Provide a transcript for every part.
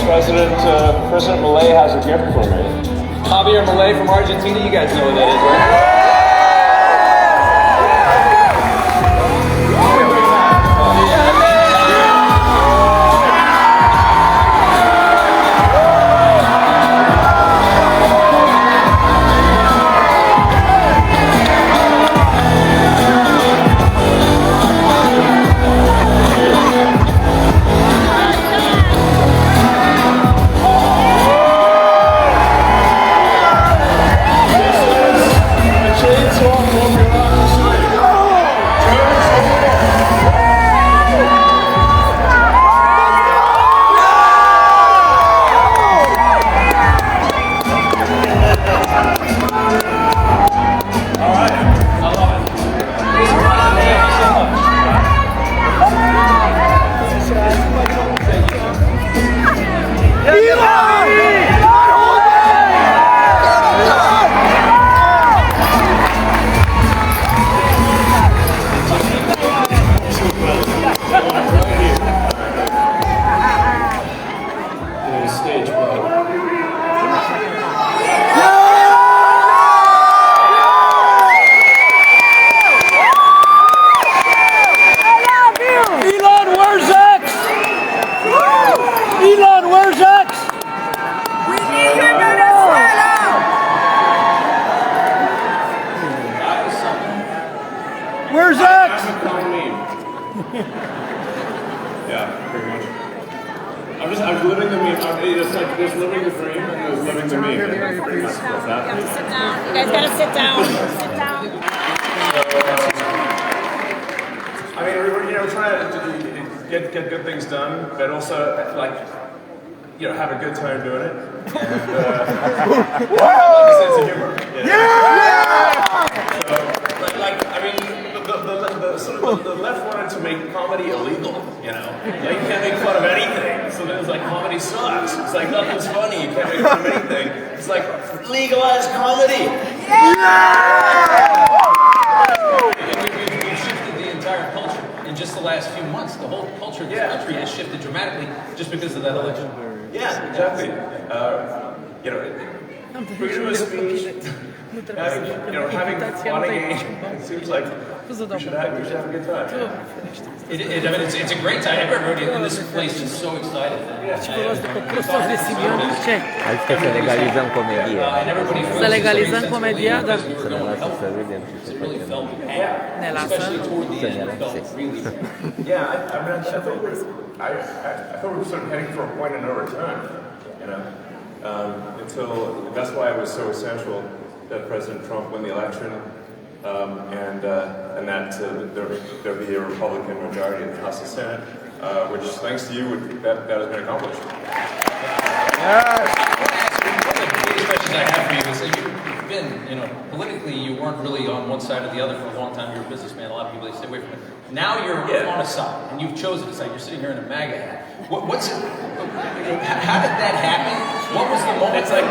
President Milei has a gift for me. Javier Milei from Argentina, you guys know what that is, right? Where's X? Yeah, pretty much. I'm living the meme. It's like there's living the dream and there's living the meme. Pretty much what's happening. Sit down. You guys gotta sit down. Sit down. I mean, we're trying to get good things done, but also like have a good time doing it. And like a sense of humor. So, the left wanted to make comedy illegal, Like, you can't make fun of anything. So then it's like, comedy sucks. It's like, nothing's funny, you can't make fun of anything. It's like, legalize comedy! And we've shifted the entire culture in just the last few months. The whole culture of this country has shifted dramatically just because of that election. Yeah, exactly. Freedom of speech, having fun again, it seems like we should have a good time. It's a great time. Everybody in this place is so excited. Adică să legalizăm comedia. Să legalizăm comedia, dar să ne lasă să râdem și să facem. Ne lasă. Să ne relaxeze. Yeah, I thought we were sort of heading for a point of no return, until that's why it was so essential that President Trump win the election, and that there be a Republican majority in the House and Senate, which, thanks to you, that has been accomplished. One of the biggest questions I have for you is that you've been, politically, you weren't really on one side or the other for a long time. You're a businessman. A lot of people, they stay away from it. Now you're on a side, and you've chosen a side. You're sitting here in a MAGA hat. What's it? How did that happen? What was the moment? It's like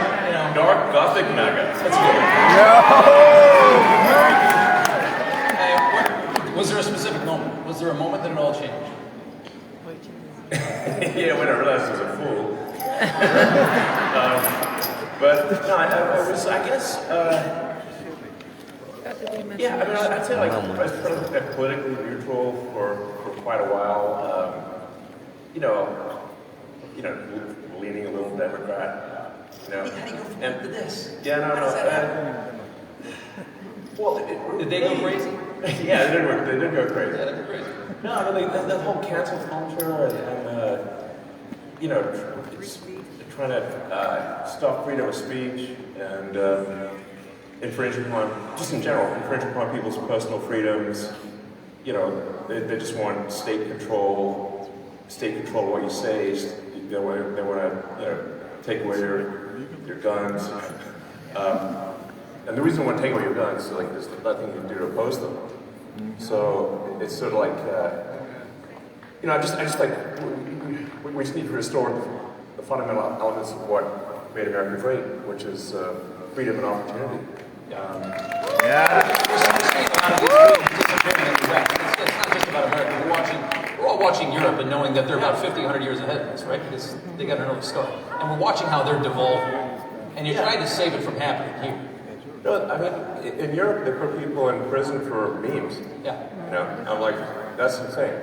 dark Gothic MAGA. That's good. Was there a specific moment? Was there a moment that it all changed? Yeah, when I realized I was a fool. But no, I was, I guess. Yeah, I mean, I'd say like I was politically neutral for quite a while. Leaning a little Democrat. How do you go from to this? Yeah, no. Well, did they go crazy? Yeah, they did go crazy. Yeah, they were crazy. No, I mean, the whole cancel culture and trying to stop freedom of speech and infringe upon people's personal freedoms. They just want state control of what you say. They want to take away your guns. And the reason they want to take away your guns is there's nothing you can do to oppose them. So it's sort of like, I just like we just need to restore the fundamental elements of what made America great, which is freedom and opportunity. It's not just about America. We're all watching Europe and knowing that they're about 50, 100 years ahead of us, right? Because they got an early start. And we're watching how they're devolving. And you're trying to save it from happening here. No, I mean, in Europe, they put people in prison for memes. Yeah. You know, I'm like, that's insane.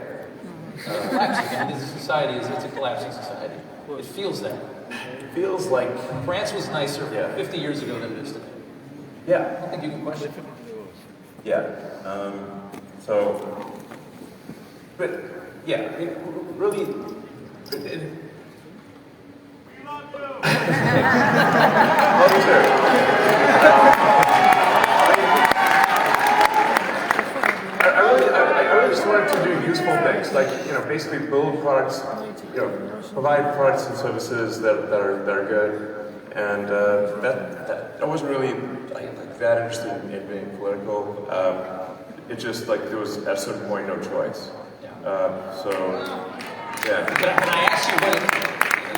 Collapsing. I mean, this society it's a collapsing society. It feels that. It feels like... France was nicer Yeah. 50 years ago than it is today. I Yeah. don't think you can question it. Yeah. But, yeah, I mean, really... I really just wanted to do useful things, like, you know, basically build products, you know, provide products and services that are good, and I wasn't really like that interested in being political. It just like there was at a certain point no choice. So yeah. Can I ask you,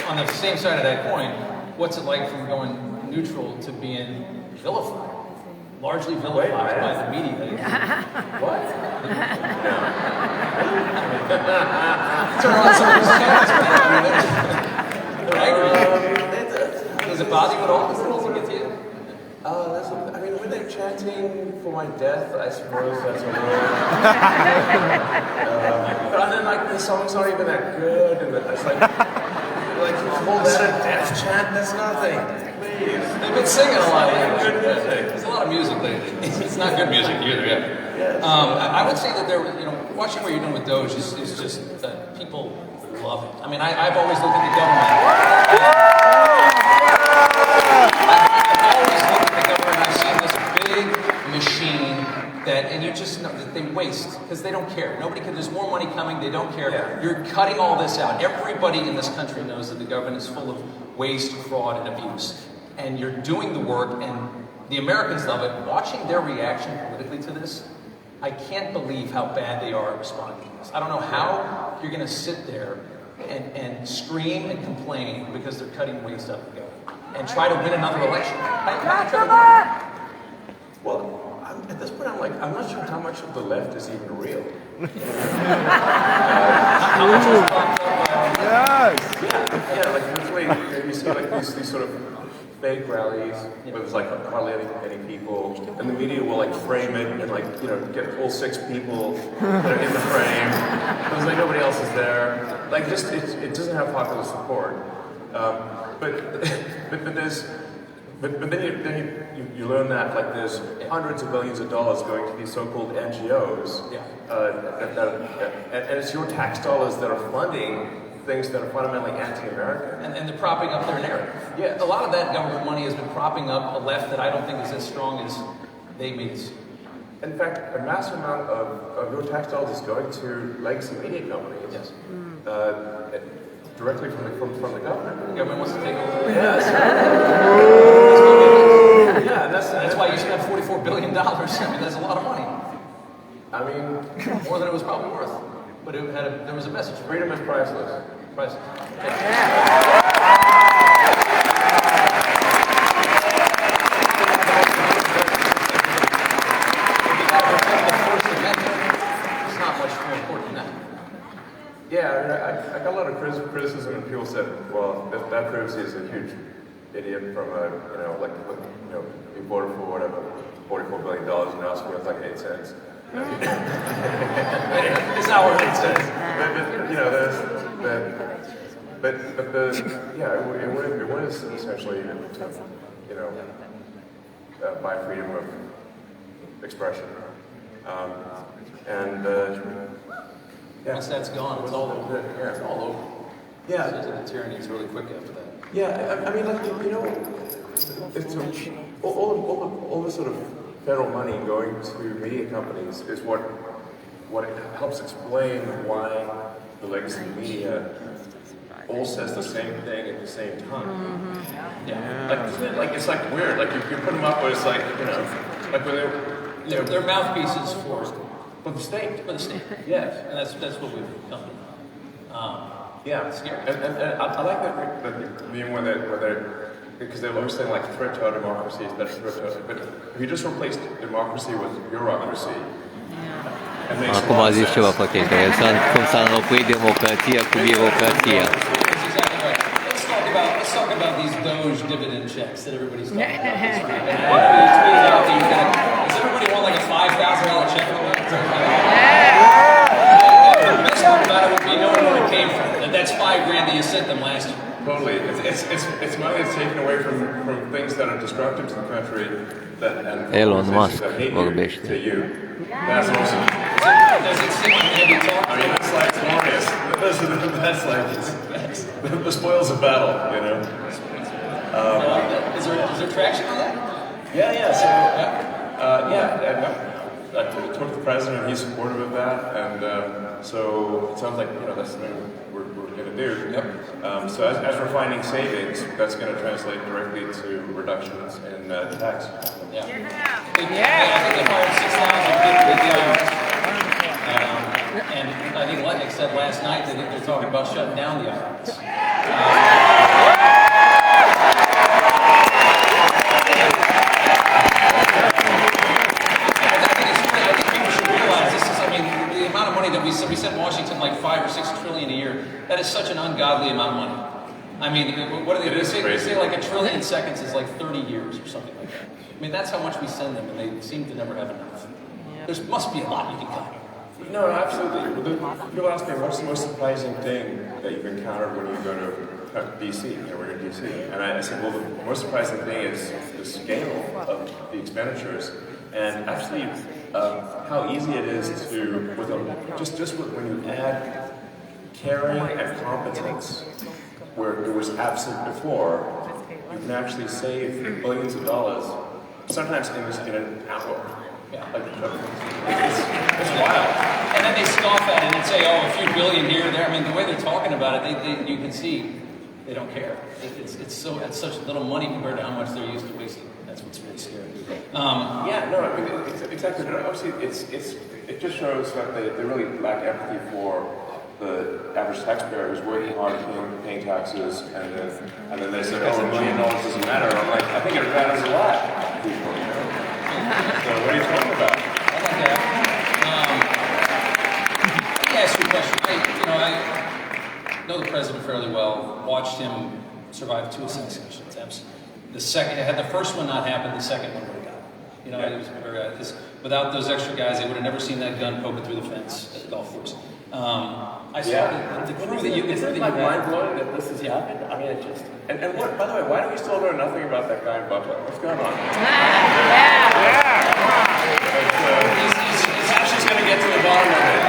on the same side of that coin, what's it like from going neutral to being vilified? Largely vilified by the media. What? Turn on some of these channels. They're angry. Does it bother you at all? Does it get to you? I mean, when they're chanting for my death, I suppose that's a little... but then, like, the songs aren't even that good, and it's like hold that a death chant, that's nothing. Please. They've been singing a lot lately. Good music. There's a lot of music lately. It's not good music either, yeah. I would say that watching what you're doing with Doge is just that people love it. I mean, I've always looked at the government. I've seen this big machine and you just know that they waste because they don't care. There's more money coming, they don't care. Yeah. You're cutting all this out. Everybody in this country knows that the government is full of waste, fraud, and abuse. And you're doing the work, and the Americans love it. Watching their reaction politically to this, I can't believe how bad they are at responding to this. I don't know how you're going to sit there and scream and complain because they're cutting waste out of the government and try to win another election. Well, at this point, I'm not sure how much of the left is even real. How much is popped up? Yeah, like usually you see like these sort of fake rallies where there's like hardly any people, and the media will like frame it and like, you know, get all 6 people that are in the frame. Because like nobody else is there. Like just it doesn't have popular support. But then you learn that like there's hundreds of billions of dollars going to these so-called NGOs, and it's your tax dollars that are funding things that are fundamentally anti-American. And they're propping up their narrative. Yes. A lot of that government money has been propping up a left that I don't think is as strong as they made it seem. In fact, a massive amount of your tax dollars is going to legacy media companies. Yes. Directly from the government. The government wants to take over. Yes. Yeah, That's why you should have $44 billion. I mean, that's a lot of money. I mean, More than it was probably worth. But there was a message. freedom is priceless. Priceless. It's not much more important than that. Yeah, I mean, I got a lot of criticism, and people said, well, that proves he's a huge idiot from a, he voted for whatever, $44 billion, and now it's worth like 8 cents. It's not worth 8 cents. It was essentially to, buy freedom of expression. Once that's gone, it's all over. Yeah. It's all over. Yeah. The tyranny is really quick after that. Yeah, I mean, like, it's all the sort of federal money going to media companies is what helps explain why the legacy media all says the same thing at the same time. Yeah. Like it's like weird. Like you put them up where it's like, like when They're mouthpieces for the state. for the state. Yes. And that's what we've come to. Yeah, It's scary. and I like that meme where they're because they're always saying like threat to our democracy is better threat to us. But if you just replace democracy with bureaucracy, and makes a Acum lot a of zis sense. ceva foarte interesant, cum s-a înlocuit democrația cu birocrația. That's exactly right. Let's talk about these Doge dividend checks that everybody's talking about. You tweeted out that you're gonna. Does everybody want like a $5,000 check from that? The best part about it would be knowing where it came from. That's $5,000 that you sent them last year. Totally. It's money that's taken away from things that are destructive to the country and Elon organizations Musk that hate vorbește. to you. That's awesome. Does it seem like heavy talk? I mean, it's like glorious. That's like the spoils of battle, you know. Is there traction on that? Yeah. So I talked to the president. He's supportive of that, and so it sounds like that's something we're going to do. Yep. So as we're finding savings, that's going to translate directly to reductions in tax. Yeah. I think they hired 6,000 people at the IRS. And I think Lutnick said last night that they're talking about shutting down the IRS. I think people should realize this is, the amount of money that we said Washington like 5 or 6 trillion a year, that is such an ungodly amount of money. What do they say? They say like a trillion seconds is like 30 years or something like that. That's how much we send them, and they seem to never have enough. There must be a lot you can cut. No, absolutely. People ask me, what's the most surprising thing that you've encountered when you go to DC, when you're in DC? And I said, well, the most surprising thing is the scale of the expenditures, and actually how easy it is to, when you add caring and competence, where it was absent before, you can actually save billions of dollars, sometimes in an hour. Yeah. It's wild. And then they scoff at it and say, oh, a few billion here or there. The way they're talking about it, you can see they don't care. It's such little money compared to how much they're used to wasting. That's what's really scary. Exactly. But obviously, it just shows that they really lack empathy for the average taxpayer who's working hard, paying taxes, and then they say, oh, $1 million doesn't matter. I'm like, I think it matters a lot to people, So what are you talking about? I like that. Let me ask you a question. I know the president fairly well. Watched him survive 2 assassinations. The first one not happened, the second one would have got him. It was without those extra guys, they would have never seen that gun poking through the fence at the golf course. I saw the crew that you Isn't it mind blowing that this has happened? It just. And what? By the way, why do we still know nothing about that guy in Buffalo? What's going on? He's actually going to get to the bottom of it.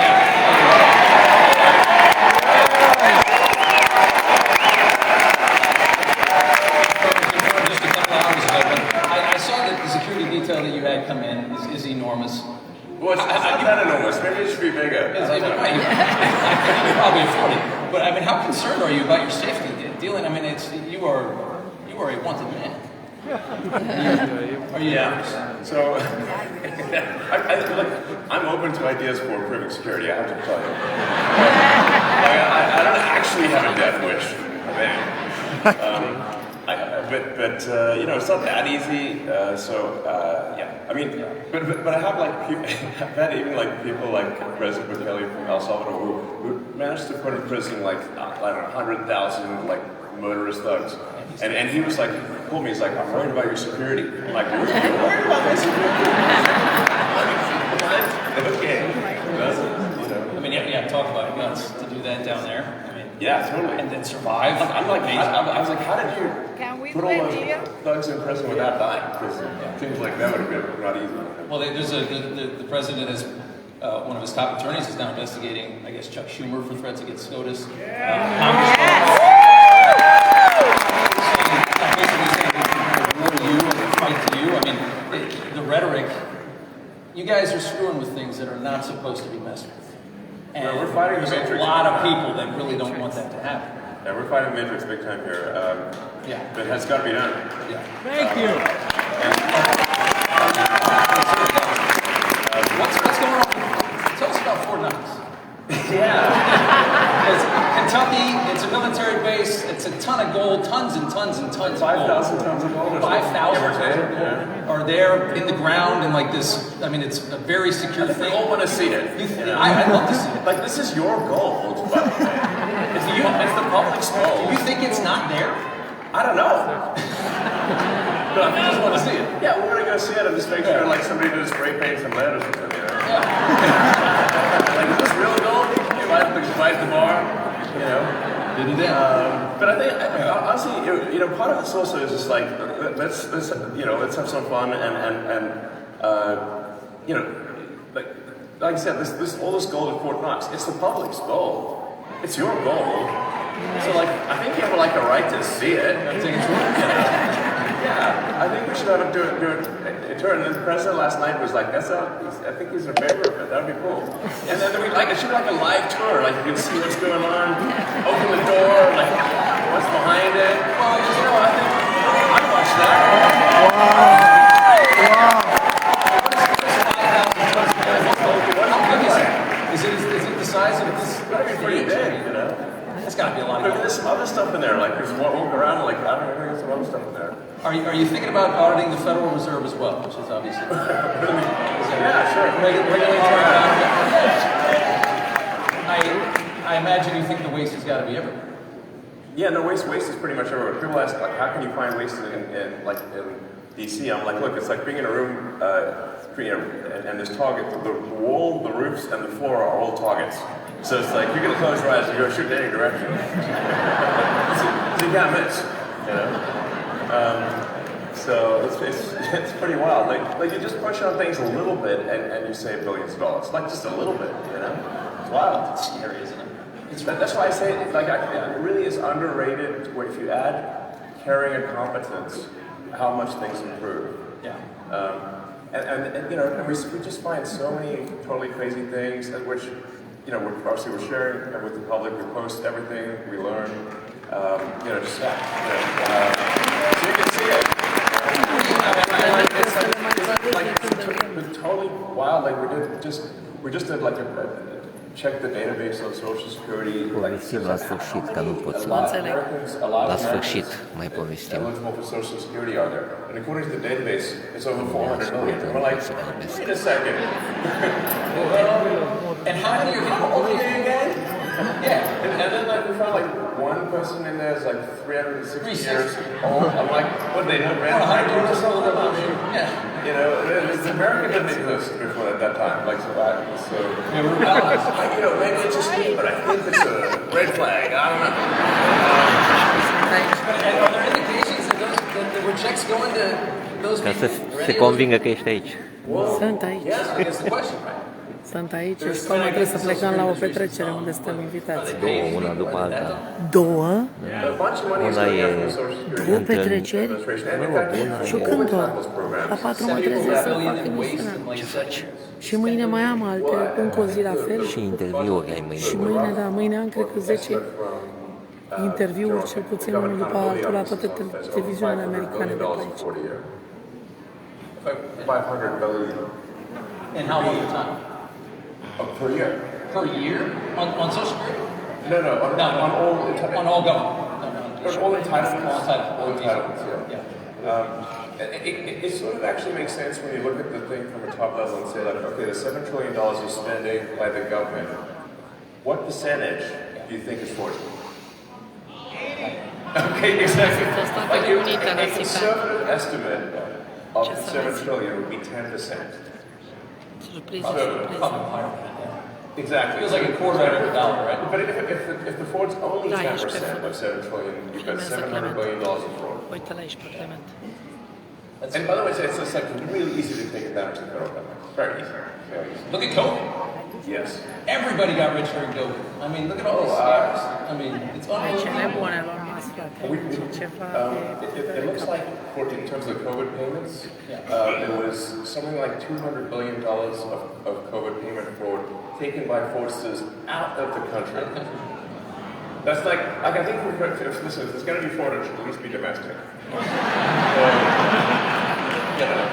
Just a couple hours ago, but I saw that the security detail that you had come in is enormous. Well, it's not that enormous. Maybe it should be bigger. You probably afford it. But how concerned are you about your safety dealing? You are a wanted man. Are you? Yeah. So, I'm open to ideas for improving security. I have to tell you. I don't actually have a death wish, man. It's not that easy. But I have I've had even people like President Bukele from El Salvador who managed to put in prison 100,000 motorist thugs, and he was told me, he's like, I'm worried about your security. I'm like, you're worried about my security? Okay. Talk about guts to do that down there. Yeah, totally. And then survive. I was like, how did you put all those thugs in prison without dying? Because it seems like that would have been not easy. Well, the president is, one of his top attorneys is now investigating, I guess, Chuck Schumer for threats against SCOTUS. The rhetoric, you guys are screwing with things that are not supposed to be messed with. And we're fighting the there's a Matrix. lot of people that really don't want that to happen. Yeah, we're fighting the Matrix big time here. Yeah. But it has got to be done. Yeah. Thank you. What's going on? Tell us about Fort Knox. Yeah. And tell County, it's a military base, it's a ton of gold, tons and tons and tons of gold. 5,000 tons of gold. 5,000 tons of gold are there in the ground and like this, I mean, it's a very secure We thing. all want to see it. I'd love to see it. Like, this is your gold, by the way. It's the public's gold. Do you think it's not there? I don't know. But I just want to see it. Yeah, we're gonna go see it and just make sure like somebody did spray paint some lead or something, you know? Like, is this real gold? You might the bar, you know? Didn't it? But I think, honestly, you know, part of this also is just like, let's let's have some fun and you know, like I said, all this gold in Fort Knox, it's the public's gold. It's your gold. So like, I think you have like a right to see it. I think it's worth it. Yeah, I think we should have do a tour. And the president last night was like, I think he's in favor of it. That'd be cool. And then it should be like a live tour. Like you can see what's going on, open the door, like what's behind it. Well, you know, I think I'd watch that. Is it the size of this? It's gotta be pretty big, you know. It's got to be a lot of But there's some other stuff in there. Like there's walk around. Like I don't know, there's some other stuff in there. Are you thinking about auditing the Federal Reserve as well, which is obviously Yeah, sure. regulatory I imagine you think the waste has got to be everywhere. Yeah, no, waste is pretty much everywhere. People ask, like, how can you find waste in DC? I'm like, look, it's like being in a room, and there's target. The wall, the roofs, and the floor are all targets. So it's like you're gonna close your eyes and go shoot in any direction. So you can't miss, you know. So it's pretty wild. Like you just push on things a little bit and you save billions of dollars. Like just a little bit, you know. It's wild. It's scary, isn't it? That's why I say it really is underrated. If you add caring and competence, how much things improve. Yeah. And you know, and we just find so many totally crazy things, which you know, we're sharing with the public. We post everything we learn. You know, just so you can see it. It's totally wild. Like we just did like check the database of Social Security. Povestim la sfârșit, că nu pot să... La sfârșit mai povestim. Eligible for Social Security are there, and according to the database, it's over 400 million. And we're like, wait a second. And how many are Okay again? Yeah, and then like we found like one person in there is like 360 years old. I'm like, what they know, ran 100 years or something? Yeah. You know, the American didn't exist before at that time. Like, so Yeah, we're you know, maybe it's just me, but I think it's a red flag. I don't know. And are there indications that there were checks going to those Ca să people? se convingă că ești aici. Sunt aici. Yes, I guess the question, right? Sunt aici și tocmai trebuie să plecăm la o petrecere unde suntem invitați. Două, una după alta. Două? A bunch of money is Una going e out from the Social Security Două petreceri? Administration. And in fact, Și când doar? La 4 mă trezesc să fac emisiunea. Ce faci? Și mâine mai am alte, încă o zi la fel. Și interviuri ai mâine. Și mâine, da, mâine am cred că 10 interviuri, cel puțin unul după altul, la toate televiziunile americane de pe aici. 500 billion And how long time? per year. Per year? On Social Security? No, On all government. all entitlements. All entitlements, yeah. Yeah. It sort of actually makes sense when you look at the thing from a top level and say, like, okay, the $7 trillion of spending by the government, what percentage do you think is forced? Okay, exactly. Like a conservative estimate of the $7 trillion would be 10%. Probably higher than that, yeah. Exactly. Feels like a quarter out of a dollar, right? But if the fraud's only 10% of $7 trillion, you've got $700 billion of fraud. Uite-l aici pe Clement. And by the way, it's like really easy to take advantage of the federal government. Very easy. Very easy. Look at COVID. Yes. Everybody got rich during COVID. I mean, look at all these scams. I mean, it's Aici unbelievable. nebunelor noastre, frate. Ceva It looks like, in terms of COVID payments, there was something like $200 billion of COVID payment fraud taken by forces out of the country. That's like I think listen, if it's going to be fraud, it should at least be domestic. You know.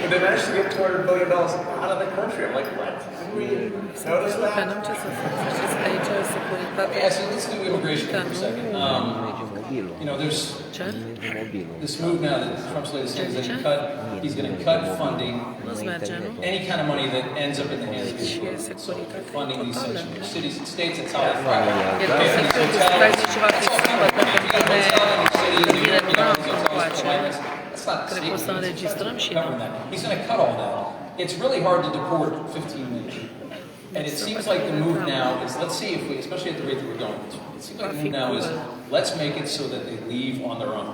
But they managed to get $200 billion out of the country. I'm like, what? notice Pe that? n-am ce să fac. Știți că aici e securitate. Yeah, so let's do immigration for a second. You know, there's Ce? this move now that Trump's latest thing is that he's going to cut funding, Nu-ți merge, nu? any kind of money that ends up in the hands of Și people. e securitate Funding these totală. sanctuary cities and states, that's how they fight. E doar să fiu distrai de ceva fi sâmbătă, când vine Trump încoace. Cred că o să înregistrăm și noi. He's going to cut all that. It's really hard to deport 15 million. And it seems like the move now is, let's see if we, especially at the rate that we're going, it seems like the move now is, let's make it so that they leave on their own.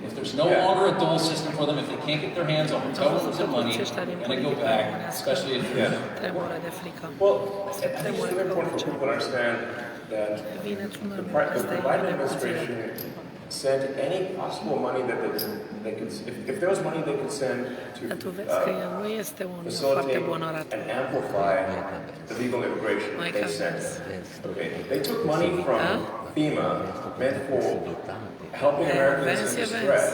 If there's no longer a dole system for them, if they can't get their hands on hotel rooms and money, they're going to go back, especially if Tremură de frică. Well, I think it's really important for people to understand that Vine într-un the moment ăsta Biden e administration sent any possible money that they could, if there was money they could send Dar tu to vezi că el nu este un foarte facilitate bun orator. and amplify illegal immigration. Mai They ca sent. Okay, they took money from FEMA meant for helping Americans in distress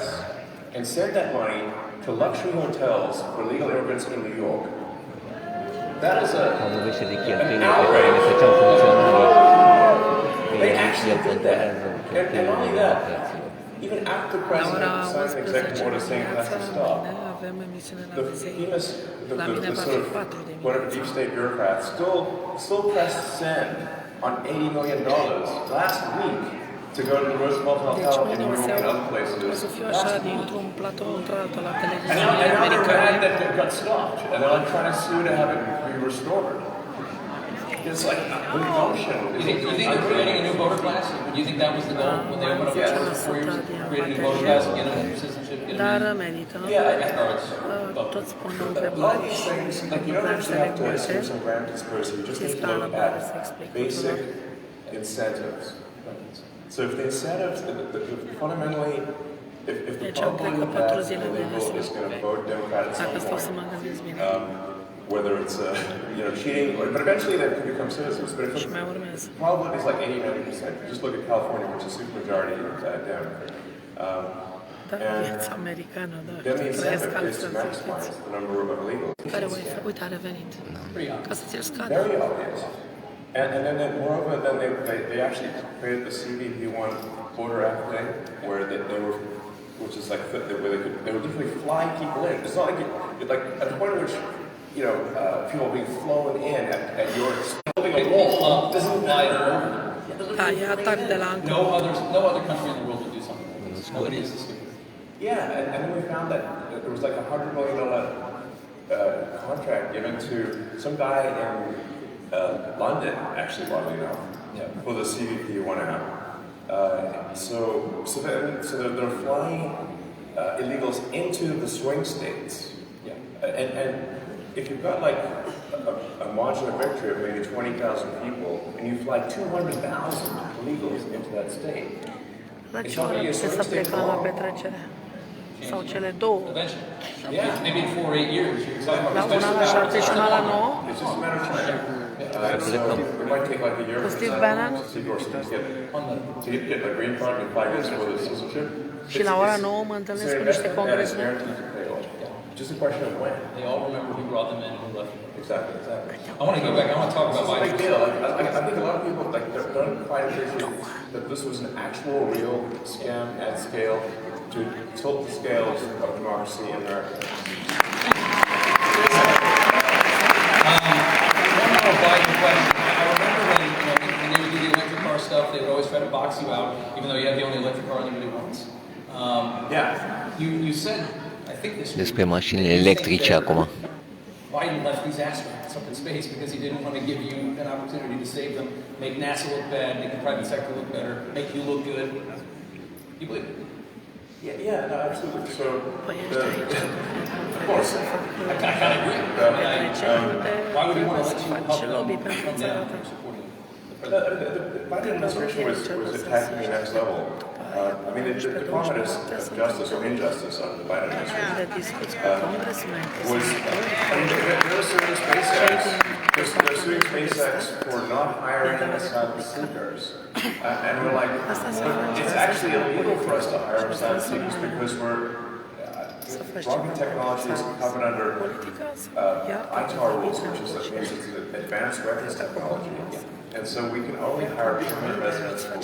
and sent that money to luxury hotels for illegal immigrants in New York. That is Poveste de an cheltuieli pe care le outrage. făceau funcționarii. They actually did that. And not only that, cheltuielile. even after the La ora president signed an 11 executive order saying it has to dimineața, stop, mâine avem emisiune la the Visei. famous, La mine the va sort fi of 4 dimineața. whatever deep state bureaucrats still pressed send on $80 million last week to go to the Roosevelt Deci Hotel in mâine New o să, York and other places. o să fiu așa dintr-un platou într-altul la And televiziune now they're mad americane. that it got stopped, and they're like trying to sue to have it be restored. It's like the notion. You think they're creating a new voter class? Do you think that was the goal when they opened up the church for 4 years? Create a new voter class and get them citizenship? Get Dar them merită. Toți pun A lot întrebări of these și things, like you nu don't vreau să actually le have to assume multe. some grand conspiracy. You just need to look at basic incentives. So if the incentives, fundamentally, if the Deci am problem trecut that 4 zile de illegal is going to vote Democrat at Dacă some stau să mă point, gândesc bine. whether it's cheating, but eventually they could become citizens. But if Și mai urmează. the problem is like 80-90%. Just look at California, which is supermajority Democrat. Dar viața americană, da, Then the trăiesc incentive is to altfel, maximize the number of illegals. care uite, a revenit. Ca să ți-l scadă. Very obvious. And then moreover, then they actually created the CBP1 border act thing, where they were, which is like where they would literally fly people in. It's not like like at the point at which people are being flown in at your building a wall doesn't matter. Da, e atac de la No other country in the world would do something like this. Nobody is this stupid. Yeah, and then we found that there was like $100 million contract given to some guy in London, actually, oddly enough, for the CBP1 app. So they're flying illegals into the swing states. And if you've got like a margin of victory of maybe 20,000 people, and you fly 200,000 illegals into that state, La ce oră puteți să plecăm la petrecere? Sau cele două? Eventually. Yeah, maybe in 4 or 8 years. You're talking La about una la 7 și una la 9? it's just a matter of time. So it might take like a year Cu for Steve the Bannon? to get the green card and apply for the citizenship. Și la ora 9 mă întâlnesc cu niște congresmeni. Just a question of when. They all remember who brought them in and who left them. Exactly. I want to go back. I want to talk about It's a big Biden. deal. I think a lot of people don't quite appreciate that this was an actual, real scam at scale to tilt the scales of democracy in America. One more Biden question. I remember when they would do the electric car stuff, they would always try to box you out, even though you have the only electric car anybody wants. Yeah. You said, I think this Despre mașinile electrice acum. Biden left these astronauts up in space because he didn't want to give you an opportunity to save them, make NASA look bad, make the private sector look better, make you look good. You believe it? Yeah, no, absolutely. So, Păi ești aici. of course, I kind of agree. Why would he want to let you help them come down from supporting the Biden administration was attacking the next level. I mean, the Department of Justice or Injustice under the Biden administration De discuți cu congresmeni. was, I mean, they're suing SpaceX. They're suing SpaceX for not hiring asylum seekers. And we're like, but it's actually illegal for us to hire asylum seekers because we're rocket technology is covered under ITAR rules, which is means it's an advanced weapons technology. And so we can only hire permanent residents or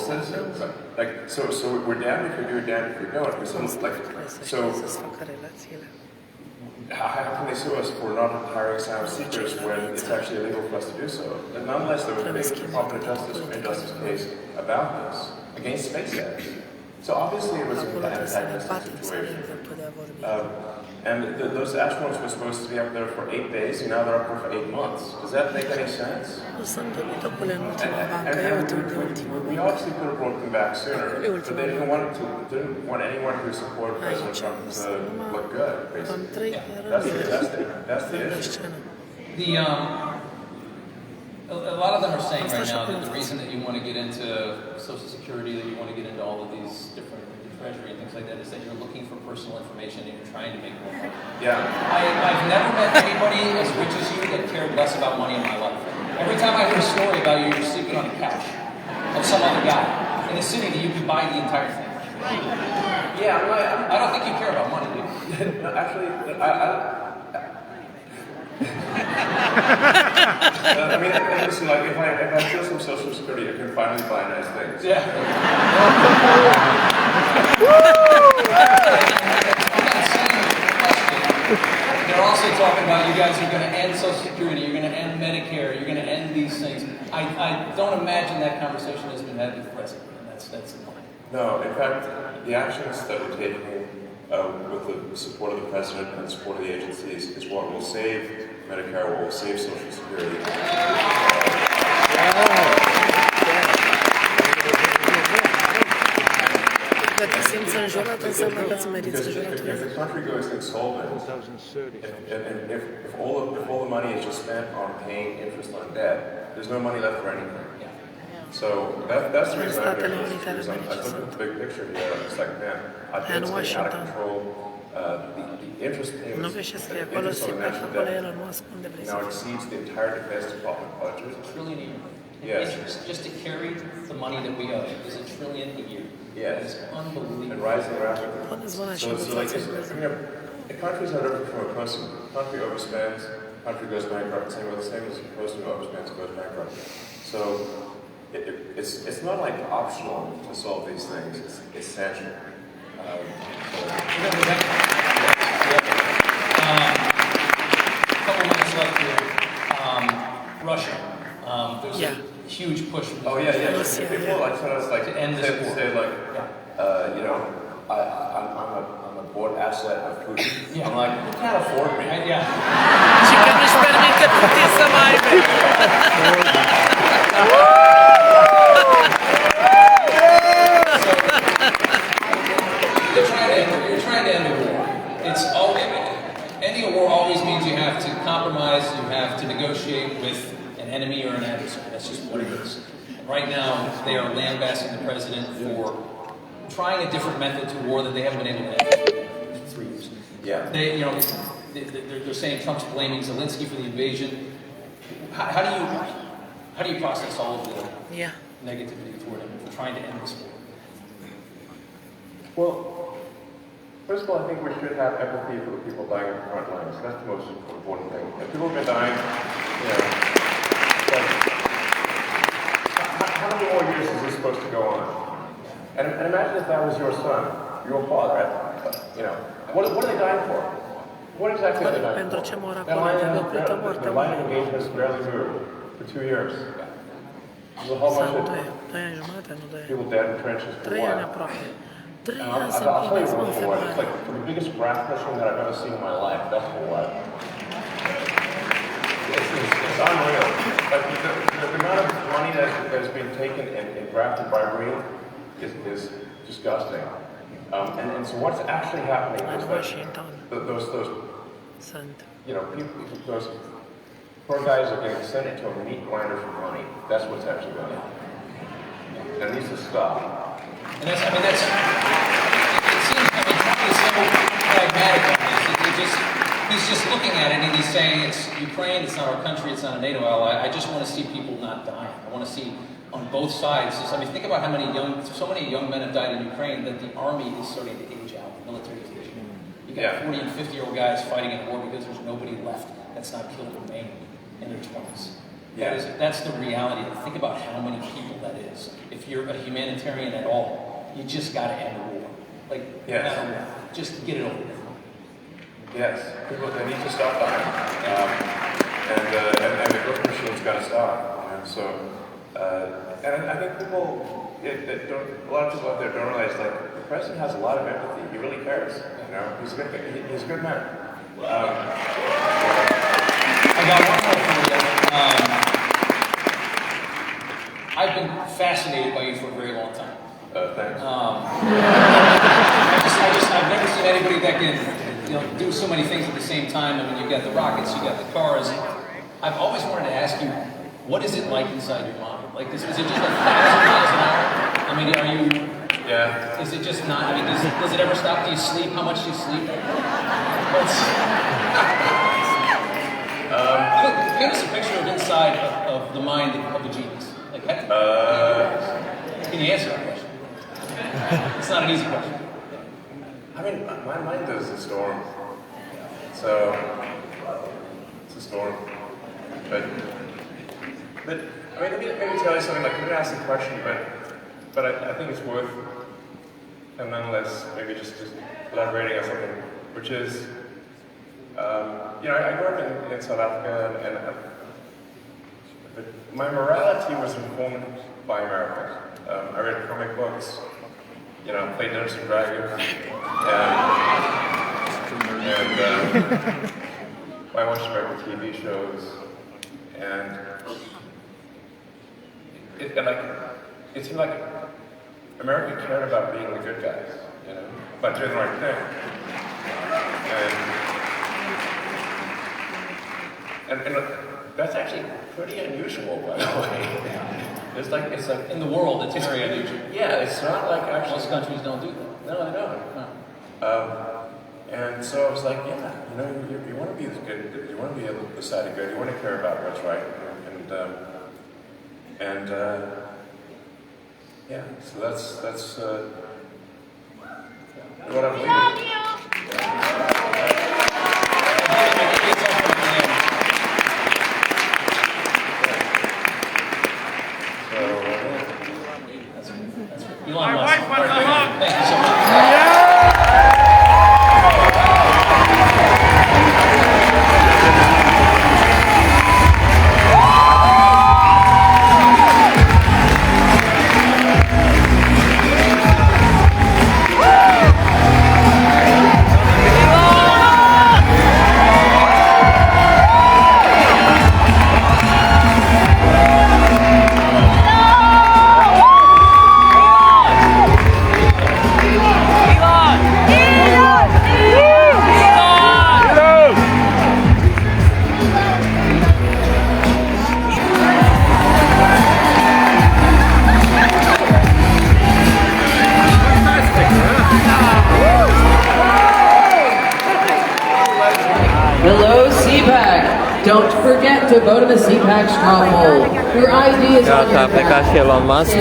citizens. Like, so we're damned if we do, damned if we don't. So how can they sue us for not hiring asylum seekers when it's actually illegal for us to do so? And nonetheless, there was a big Department of Justice case about this against SpaceX. So obviously it was an antagonistic situation. And those astronauts were supposed to be up there for 8 days, and now they're up there for 8 months. Does that make any sense? We obviously could have brought them back sooner, but they didn't want anyone who supported President Trump to look good, basically. That's the issue. A lot of them are saying right now that the reason that you want to get into Social Security, that you want to get into all of these different Treasury and things like that, is that you're looking for personal information and you're trying to make more money. Yeah. I've never met anybody as rich as you that cared less about money in my life. Every time I hear a story about you, you're sleeping on a couch of some other guy in a city that you could buy the entire thing. Yeah, I don't think you care about money, do you? No, actually, I mean, listen, like, if I steal some Social Security, I can finally buy nice things. Yeah. They're also talking about you guys are going to end Social Security, you're going to end Medicare, you're going to end these things. I don't imagine that conversation has been had with the president, and that's the point. No, in fact, the actions that we're taking with the support of the president and the support of the agencies is what will save Medicare, what will save Social Security. Because if the country goes insolvent, and if all the money is just spent on paying interest on debt, there's no money left for anything. So that's the reason I'm here. I look at the big picture here. It's like, man, I think it's getting out of control. The interest payments, the interest on the national debt now exceeds the entire Defense Department budget. $1 trillion a year. Yes. Interest just to carry the money that we owe is $1 trillion a year. Yes. It's unbelievable. And rising rapidly. So like, the countries are different from a person. Country overspends, country goes bankrupt. Same as a person who overspends and goes bankrupt. So it's not like optional to solve these things. It's essential. A couple minutes left here. Russia. There's a huge push. Oh yeah. People like tell us like to end this war. Say like, you know, I'm a bought asset of Putin. Yeah. I'm like, you can't afford me. Yeah. Și că nu-și permite Putin să mai aibă. You're trying to end a war. It's always, ending a war always means you have to compromise, you have to negotiate with an enemy or an adversary. That's just what it is. And right now, they are lambasting the president for trying a different method to war that they haven't been able to end in 3 years. Yeah. They're saying Trump's blaming Zelensky for the invasion. How do you process all of the negativity toward him for trying to end this war? Well, first of all, I think we should have empathy for the people dying at the front lines. That's the most important thing. If people have been dying, you know, like, how many more years is this supposed to go on? And imagine if that was your son, your father, you know, what are they dying for? What exactly are they dying for? The line of engagement has barely moved for 2 years. There's a whole bunch of people dead in trenches for what? I'll tell you for what. It's like the biggest brat pushing that I've ever seen in my life. That's for what. It's unreal. Like the amount of money that has been taken in graft and bribery is disgusting. And so what's actually happening is that those you know, people, those poor guys are getting sent into a meat grinder for money. That's what's actually going on. And it needs to stop. And it seems, Trump is so pragmatic on this. He's just looking at it and he's saying it's Ukraine, it's not our country, it's not a NATO ally. I just want to see people not dying. I want to see on both sides. Think about how many so many young men have died in Ukraine that the army is starting to age out, the military is aging out. You got 40 and 50-year-old guys fighting in a war because there's nobody left that's not killed or maimed in their 20s. That's the reality. Think about how many people that is. If you're a humanitarian at all, you just got to end the war. Like, no matter what, just get it over with. Yes, people, they need to stop dying. And the growth machine's got to stop. And so, and I think people, a lot of people out there don't realize, like, the president has a lot of empathy. He really cares. You know, he's a good man. I got one more for you. I've been fascinated by you for a very long time. Thanks. I've never seen anybody that can, do so many things at the same time. I mean, you've got the rockets, you've got the cars. I've always wanted to ask you, what is it like inside your mind? Like, is it just 1,000 miles an hour? I mean, are you? Yeah. Is it just not? I mean, does it ever stop? Do you sleep? How much do you sleep? Paint us a picture of inside of the mind of a genius. Like, can you answer that question? It's not an easy question. I mean, my mind is a storm. So, it's a storm. But I mean, maybe tell you something, like, you can ask the question, but I think it's worth, and nonetheless, maybe just elaborating on something, which is, I grew up in South Africa, but my morality was informed by America. I read comic books, played Dungeons and Dragons, and I watched American TV shows, and it seemed like America cared about being the good guys, about doing the right thing. And that's actually pretty unusual, by the way. It's like in the world, it's very unusual. Yeah, it's not like actually most countries don't do that. No, they don't. No. And so I was like, you want to be good. You want to be the side of good. You want to care about what's right. So that's what I believe. Elon Musk. Thank you so much. Don't forget to vote in the CPAC straw poll. Your ID is on Gata, a your plecat și Elon Musk.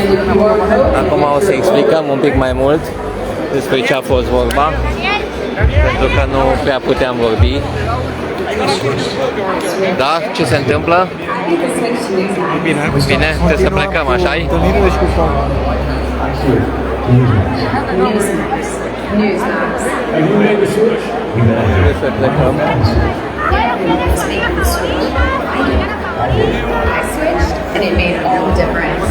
Acum o să explicăm un pic mai mult despre ce a fost vorba, pentru că nu prea puteam vorbi. Da? Ce se întâmplă? Bine, trebuie să plecăm, așa-i? Trebuie să plecăm. I switched and it made all the difference.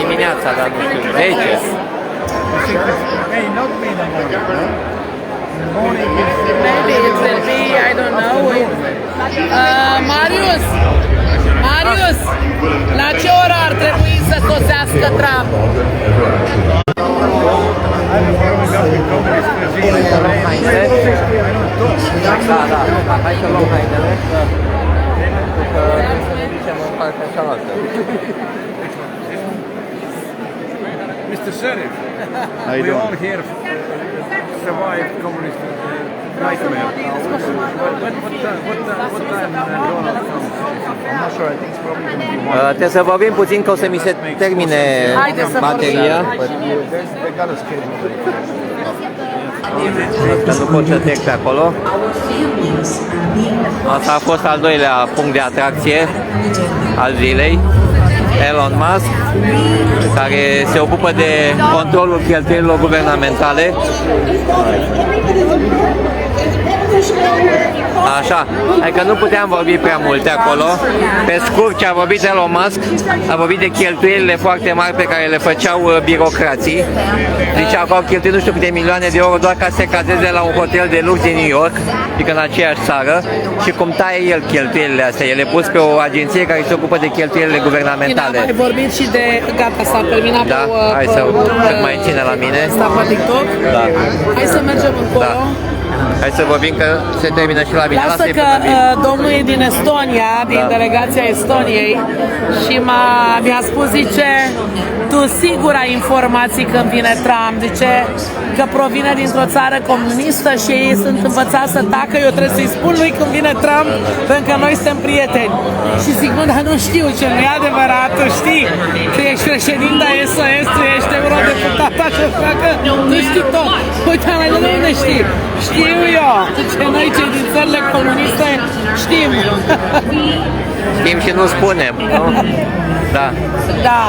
Dimineața, dar nu știu, 10. Maybe it will be, I don't know. Marius, la ce oră ar trebui să sosească Trump? Da, hai să luăm hainele, că zicem în partea cealaltă. Mr. Sheriff, we all here survived communist nightmare. What time Donald comes? I'm not sure. I think it's probably Trebuie să vorbim puțin că o să mi se termine bateria. Că nu pot să trec pe acolo. Asta a fost al doilea punct de atracție al zilei. Elon Musk, care se ocupă de controlul cheltuielilor guvernamentale. Așa, adică nu puteam vorbi prea multe acolo. Pe scurt, ce a vorbit Elon Musk, a vorbit de cheltuielile foarte mari pe care le făceau birocrații. Zicea că au cheltuit nu știu câte milioane de euro doar ca să se cazeze la un hotel de lux din New York, adică în aceeași țară, și cum taie el cheltuielile astea. El e pus pe o agenție care se ocupă de cheltuielile guvernamentale. Bine, am mai vorbit și de... Gata, s-a terminat da? pe... Hai să mai ține la mine. Asta pe TikTok? Da. Hai să mergem încolo. Da. Hai să vorbim că se termină și la mine. Lasă că domnul e din Estonia, din delegația Estoniei, și mi-a spus, zice, tu sigur ai informații când vine Trump, zice că provine dintr-o țară comunistă și ei sunt învățați să tacă, eu trebuie să-i spun lui când vine Trump, pentru că noi suntem prieteni. Și zic, nu, dar nu știu, ce nu e adevărat, tu știi, tu ești președinta SOS, tu ești eurodeputat, așa că tu știi tot. Uite, mai de unde știi? Știu eu, ce noi cei din țările comuniste știm. Știm și nu spunem, nu? Da. Da.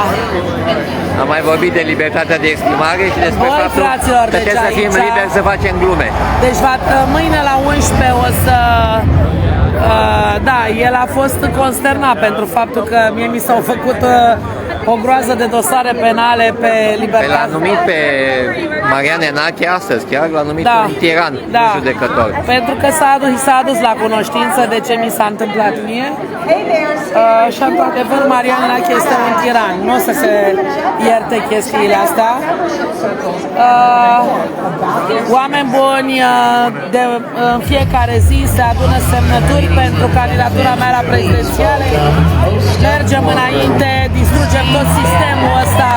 Am mai vorbit de libertatea de exprimare și despre faptul fraților, că trebuie să fim liberi să facem glume. Deci mâine la 11 o să... da, el a fost consternat pentru faptul că mie mi s-au făcut o groază de dosare penale pe libertate. L-a numit pe Marian Enache astăzi, chiar l-a numit un tiran, un judecător. Pentru că s-a adus la cunoștință de ce mi s-a întâmplat mie. Și într-adevăr Marian Enache este un tiran. Nu o să se ierte chestiile astea. Oameni buni, în fiecare zi se adună semnături pentru candidatura mea la prezidențiale. Mergem înainte, distrugem tot sistemul ăsta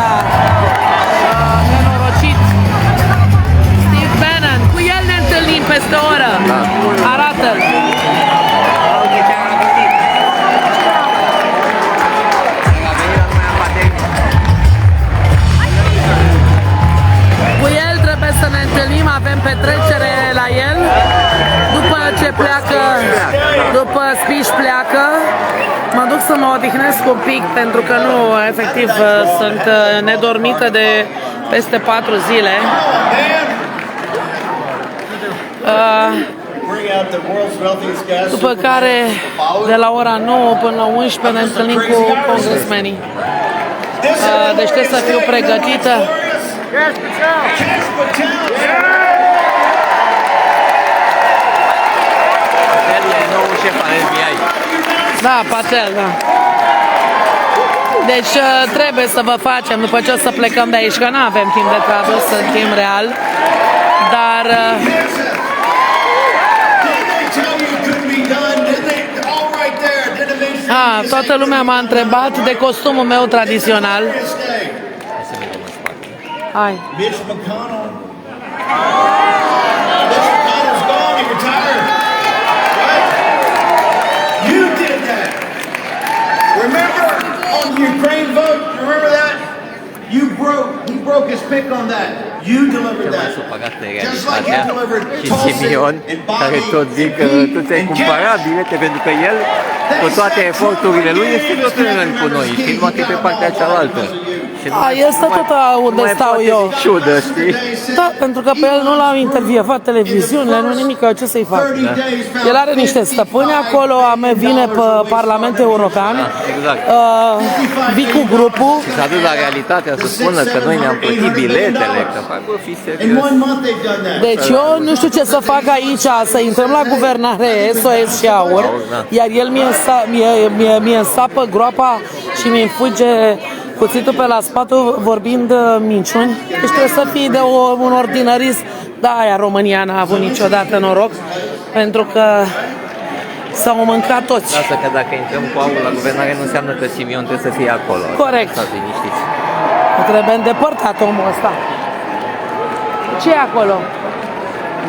nenorocit. Steve Bannon, cu el ne întâlnim peste o oră. Arată-l. Cu el trebuie să ne întâlnim, avem petrecere la el. După ce pleacă, după speech pleacă, mă duc să mă odihnesc un pic, pentru că nu, efectiv, sunt nedormită de peste 4 zile. După care, de la ora 9 până la 11, ne întâlnim cu congresmenii. Deci trebuie să fiu pregătită. Da, Patel, da. Deci trebuie să vă facem după ce o să plecăm de aici, că nu avem timp de tradus în timp real, dar toată lumea m-a întrebat de costumul meu tradițional. Hai. Remember on the Ukraine vote? Remember that? He broke his pick on that. You delivered that. Just like you delivered Simeon, care tot zic că tu ți-ai cumpărat bilete pentru că el, cu toate eforturile lui, este tot în rând cu noi, și numai că e pe partea cealaltă. Este tot unde stau eu. Ciudă, știi? Da, pentru că pe el nu l-am intervievat televiziunile, nu nimic, ce să-i fac. Da. El are niște stăpâni acolo, vine pe Parlamentul European, exact. Vii cu grupul. Și s-a dus la realitatea să spună că noi ne-am plătit biletele, că vor fi serios. Deci eu nu știu ce să fac aici, să intrăm la guvernare SOS și AUR, iar el mi-e însapă groapa și mi înfuge cuțitul pe la spate vorbind minciuni. Deci trebuie să fii de un ordinarist. Da, aia România n-a avut niciodată noroc, pentru că s-au mâncat toți. Lasă că dacă intrăm cu AUR la guvernare nu înseamnă că Simeon trebuie să fie acolo. Corect. Stați liniștiți. Trebuie îndepărtat omul ăsta. Ce e acolo?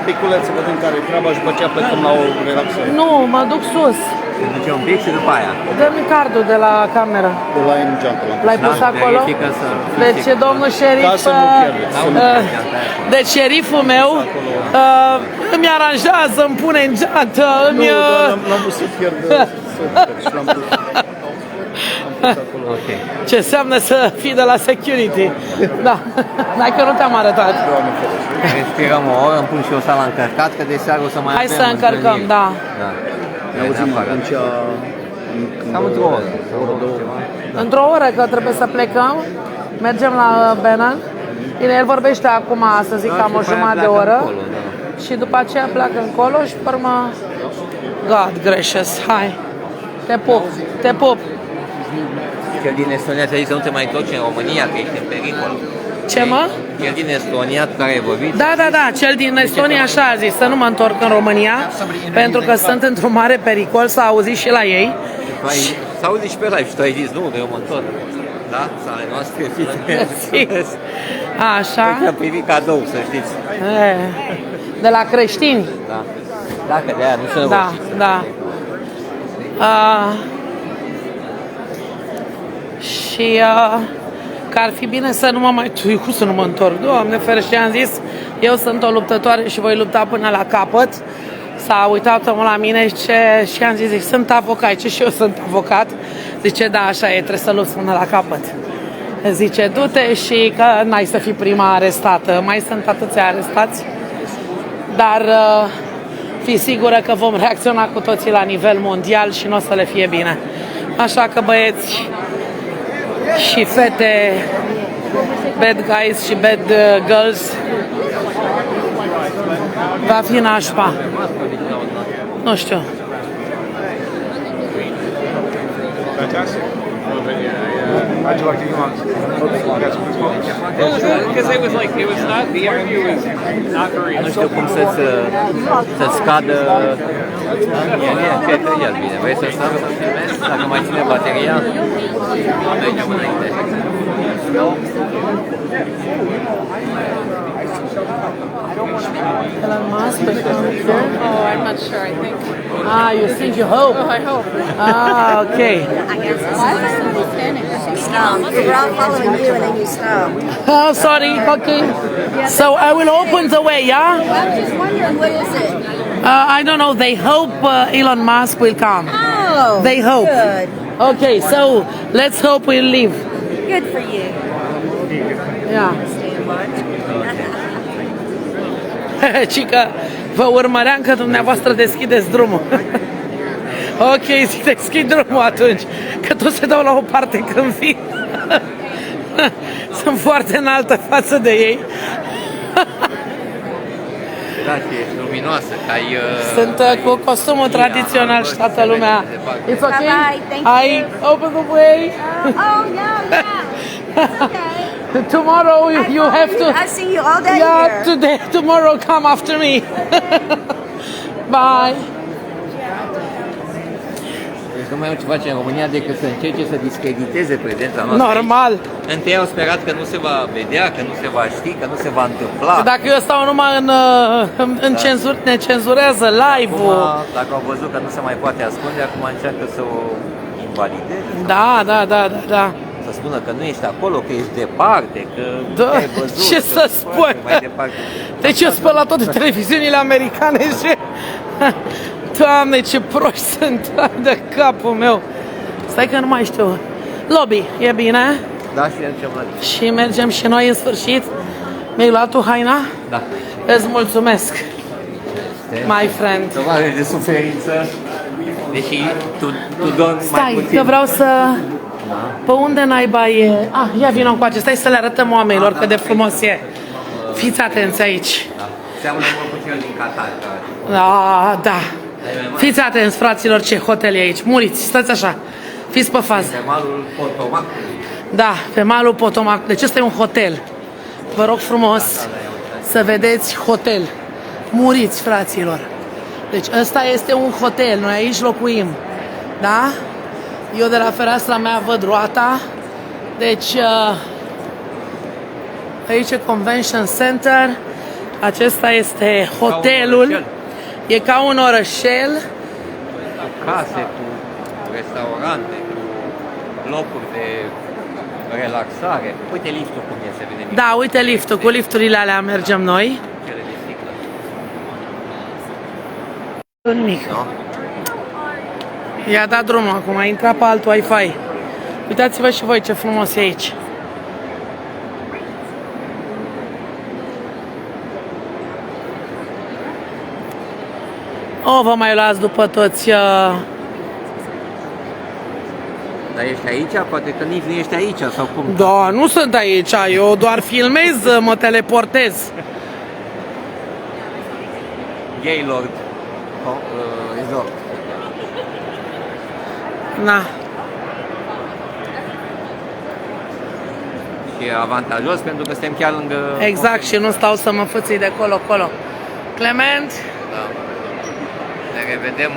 piculeț să vedem care e treaba și după aceea plecăm la o relaxare. Nu, mă duc sus. Se duce un pic și după aia. Dă-mi cardul de la cameră. De la în geantă. L-ai pus acolo? verifică să Deci, domnul șerif, Ca să nu pierdeți, să nu deci șeriful meu îmi aranjează, îmi pune în geantă, Nu, n-am vrut să pierd și l-am pus. Ok. Ce înseamnă să fii de la security. Da, hai că nu te-am arătat. Respirăm o oră, îmi pun și o sala încărcat, că de seară o să mai Hai avem să încărcăm, întâlniri. da. Da. Ne auzim atunci Cam într-o oră. Într-o oră, că trebuie să plecăm, mergem la Benan. Bine, el vorbește acum, să zic, cam o jumătate de oră. Și după aceea pleacă încolo și pe urmă... God gracious, hai. Te pup, te pup. Cel din Estonia ți-a zis să nu te mai întorci în România, că ești în pericol. Ce, mă? Cel din Estonia, cu care ai vorbit? Da, da, da, cel din Estonia așa a zis, să nu mă întorc în România, pentru că sunt într-un mare pericol, s-a auzit și la ei. S-a auzit și pe live și tu ai zis, nu, că eu mă întorc. Da? Salele noastre, fiți. Așa. Te-am privit cadou, să știți. De la creștini. Da. Dacă de aia nu se Da, da. Și că ar fi bine să nu mă mai... Cum să nu mă întorc? Doamne ferește, am zis, eu sunt o luptătoare și voi lupta până la capăt. S-a uitat omul la mine și am zis, sunt avocat, ce și eu sunt avocat. Zice, da, așa e, trebuie să lupți până la capăt. Zice, du-te și că n-ai să fii prima arestată. Mai sunt atâția arestați. Dar fi sigură că vom reacționa cu toții la nivel mondial și nu o să le fie bine. Așa că băieți și fete, bad guys și bad girls, va fi nașpa. Nu știu. Fantastic. How'd you like to go on? Because it was like, it was not, the interview was not very... Nu știu cum să-ți scadă... Cred că e bine. Vrei să stăm să filmezi? Dacă mai ține bateria, mergem înainte. Elon Musk will come here? Oh, I'm not sure, I think. Ah, you think, you hope? Oh, I hope. Ah, okay. Why is everybody standing? We're all following you and then you stop. Oh, sorry, okay. So I will open the way, yeah? I'm just wondering, what is it? I don't know, they hope Elon Musk will come. Oh, They hope. good. Okay, so let's hope we'll live. Good for you. Yeah. Și că vă urmăream că dumneavoastră deschideți drumul. Ok, zic, deschid drumul atunci, că tu se dau la o parte când vin. Sunt foarte înaltă față de ei. Da, și ești luminoasă, că ai... Sunt cu costumul tradițional și toată lumea. It's okay? Bye-bye, thank I open the way. Oh, no, yeah. It's okay. Tomorrow you have to... I see you all day Yeah, here. today, tomorrow come after me. Bye. Deci nu mai au ce face în România decât să încerce să discrediteze prezența noastră. Normal. Aici. Întâi au sperat că nu se va vedea, că nu se va ști, că nu se va întâmpla. Dacă eu stau numai în cenzur, ne cenzurează live-ul. Acum, dacă au văzut că nu se mai poate ascunde, acum încearcă să o invalideze. Da, da, da, da, da. Să spună că nu ești acolo, că ești departe, că Da, nu ai văzut, ce că să nu spun? poate, mai departe. Deci eu spăl la toate televiziunile americane și... Doamne, ce proști sunt de capul meu. Stai că nu mai știu. Lobby, e bine? Da, și mergem la... Și mergem și noi în sfârșit. Mi-ai luat tu haina? Da. Îți mulțumesc, my friend. Tovarăși de suferință, deși tu dormi mai Stai, puțin. că vreau să... Pe unde naiba e? Ah, ia vină încoace, stai să le arătăm oamenilor cât de frumos e. Fiți atenți aici. Da. Seamănă mult cu cel din Qatar. Da, da. Fiți atenți, fraților, ce hotel e aici. Muriți, stați așa. Fiți pe fază. Pe malul Potomac. Da, pe malul Potomac. Deci ăsta e un hotel. Vă rog frumos să vedeți hotel. Muriți, fraților. Deci ăsta este un hotel. Noi aici locuim. Da? Eu de la fereastra mea văd roata. Deci aici e Convention Center. Acesta este hotelul. E ca un orășel. Cu case, cu restaurante, cu locuri de relaxare. Uite liftul cum e, se vede. Da, uite liftul. Cu lifturile alea mergem noi. Cele de sticlă. Un mic. I-a dat drumul acum, a intrat pe alt Wi-Fi. Uitați-vă și voi ce frumos e aici. O, vă mai luați după toți... Dar ești aici? Poate că nici nu ești aici, sau cum? Da, nu sunt aici, eu doar filmez, mă teleportez. Gaylord Resort. Na. Și e avantajos pentru că suntem chiar lângă... Exact, și nu stau să mă fății de colo-colo. Clement? Da. Ne revedem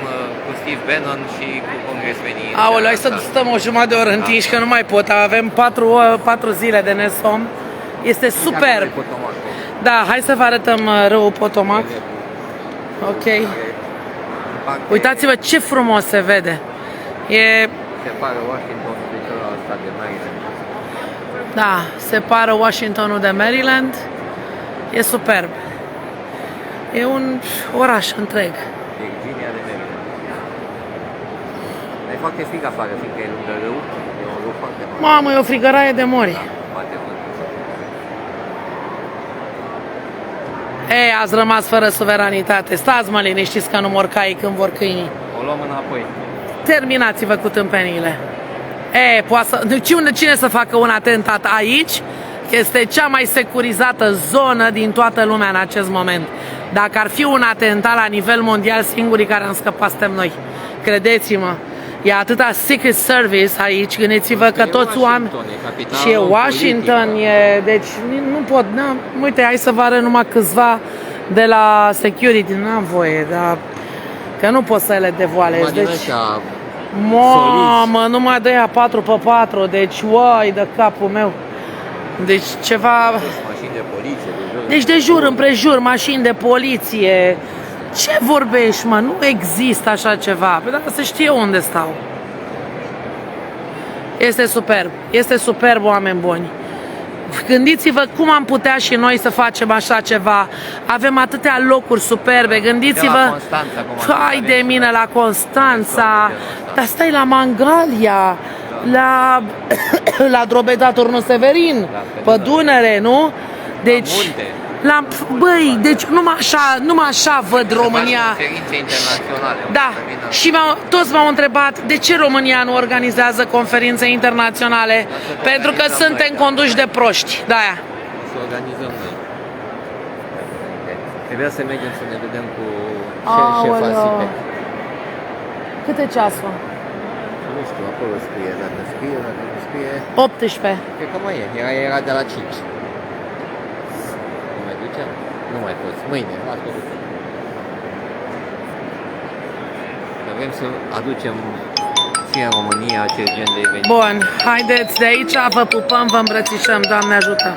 cu Steve Bannon și cu congresmenii. Aoleu, hai să stăm o jumătate de oră întinși, că nu mai pot. Avem 4 zile de nesom. Este superb. Da, hai să vă arătăm râul Potomac. Ok. Uitați-vă ce frumos se vede. Se pare Washington de celălalt de Maryland. Da, separă Washingtonul de Maryland. E superb. E un oraș întreg. Virginia de Maryland. E foarte frig afară, fiindcă e lângă râu. E un râu foarte mare. Mamă, e o frigăraie de mori. Poate mult. Ei, ați rămas fără suveranitate. Stați mă liniștiți că nu mor caii când vor câinii. O luăm înapoi. Terminați-vă cu tâmpeniile. Cine să facă un atentat aici? Este cea mai securizată zonă din toată lumea în acest moment. Dacă ar fi un atentat la nivel mondial, singurii care am scăpat suntem noi. Credeți-mă. E atâta Secret Service aici, gândiți-vă că toți oameni... Și e Washington, deci nu pot... Uite, hai să vă arăt numai câțiva de la security, n-am voie, dar... Că nu pot să le devoalez, deci... Mamă, numai de aia 4x4, deci uai de capul meu. Deci ceva... Mașini de poliție, de jur. Deci de jur împrejur, mașini de poliție. Ce vorbești, mă? Nu există așa ceva. Păi dacă se știe unde stau. Este superb. Este superb, oameni buni. Gândiți-vă cum am putea și noi să facem așa ceva. Avem atâtea locuri superbe. Gândiți-vă... Hai de mine la Constanța. Dar stai la Mangalia. La Drobeta Turnul Severin. Pe Dunăre, nu? Deci... Băi, deci numai așa văd România. Da, și toți m-au întrebat de ce România nu organizează conferințe internaționale. Pentru că suntem conduși de proști, de-aia. Să organizăm noi. Trebuia să mergem să ne vedem cu șefa SIPEC. Cât e ceasul? Nu știu, acolo scrie, dacă nu scrie... 18. Cred că mai e, era de la 5. Nu mai poți. Mâine, las-o. Vrem să aducem și în România acest gen de eveniment. Bun, haideți de aici, vă pupăm, vă îmbrățișăm, Doamne ajută!